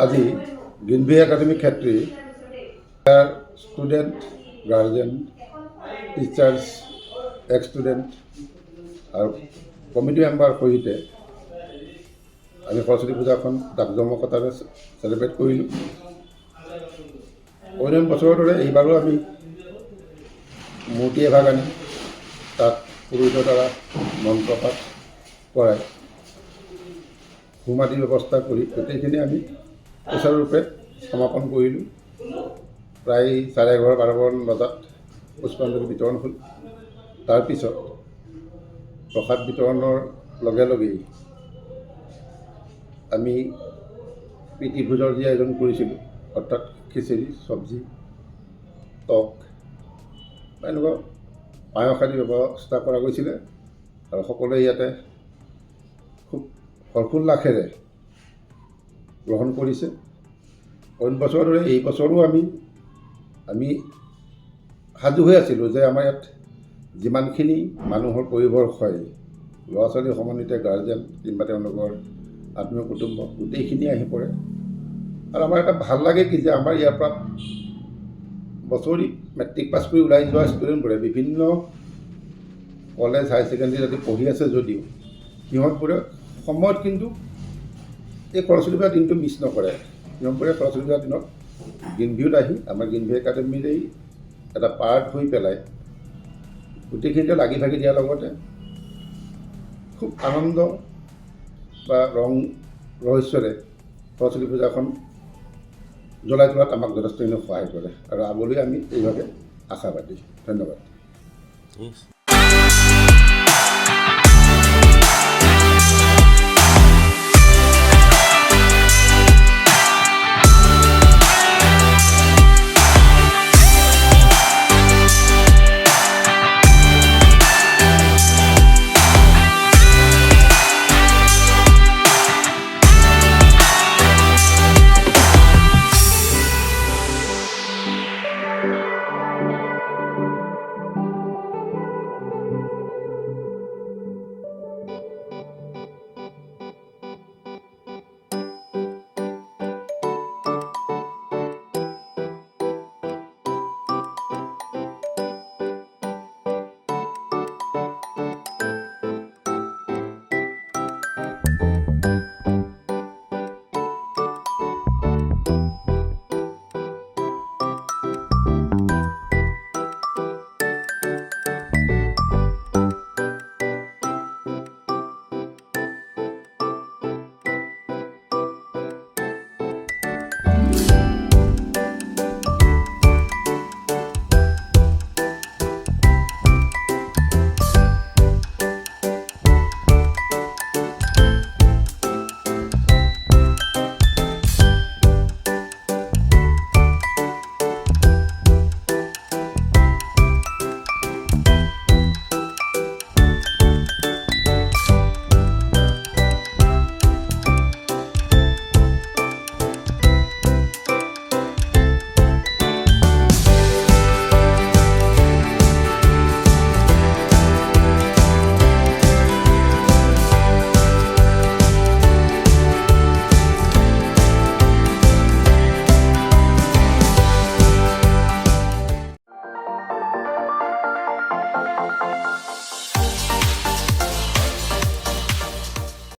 আজি Greenview academy ক্ষেত্ৰে student guardian teachers ex student আৰ কমিটি মেম্বাৰ সহিত আমি সৰস্বতী পূজাখন জাকজমকতাৰে সেলিব্ৰেট কৰিলোঁ। অন্য বছৰৰ দৰে এইবাৰো আমি মূৰ্তি এভাগ আনি তাত পুৰোহিতৰ দ্বাৰা মন্ত্ৰপাঠ কৰাই হোমাদিৰ ব্যৱস্থা কৰি গোটেইখিনি আমি সুচাৰুৰূপে সমাপন কৰিলোঁ। প্ৰায় 11:30-12 বজাত পুষ্পাঞ্জলি বিতৰণ হ'ল। তাৰপিছত প্ৰসাদ বিতৰণৰ লগে লগেই আমি প্ৰীতিভোজৰ যি আয়োজন কৰিছিলোঁ, অৰ্থাৎ খিচিৰি, চব্জি, টক বা এনেকুৱা পায়স আদি ব্যৱস্থা কৰা গৈছিলে আৰু সকলোৱে ইয়াতে খুব হৰ্ষোল্লাসেৰে গ্ৰহণ কৰিছে। অইন বছৰৰ দৰে এই বছৰো আমি সাজু হৈ আছিলোঁ যে আমাৰ ইয়াত যিমানখিনি মানুহৰ পৰিবৰ হয়, ল'ৰা ছোৱালী সমন্বিত গাৰ্জেন কিংবা তেওঁলোকৰ আত্মীয় কুটুম্ব গোটেইখিনি আহি পৰে। আৰু আমাৰ এটা ভাল লাগে কি যে আমাৰ ইয়াৰ পৰা বছৰি মেট্ৰিক পাছ কৰি ওলাই যোৱা ষ্টুডেণ্টবোৰে বিভিন্ন কলেজ হাই ছেকেণ্ডেৰী আদি পঢ়ি আছে যদিও সিহঁতবোৰে সময়ত কিন্তু এই সৰস্বতী পূজাৰ দিনটো মিছ নকৰে। সিহঁতবোৰে সৰস্বতী পূজাৰ দিনত গ্ৰীণভিউত আহি আমাৰ গ্ৰীণভিউ একাডেমীৰেই এটা পাৰ্ট হৈ পেলাই গোটেইখিনিতে লাগি ভাগি দিয়াৰ লগতে খুব আনন্দ বা ৰং ৰহস্যৰে সৰস্বতী পূজাখন জ্বলাই তোলাত আমাক যথেষ্টখিনি সহায় কৰে আৰু আগলৈ আমি এইভাৱে আশাবাদী। ধন্যবাদ।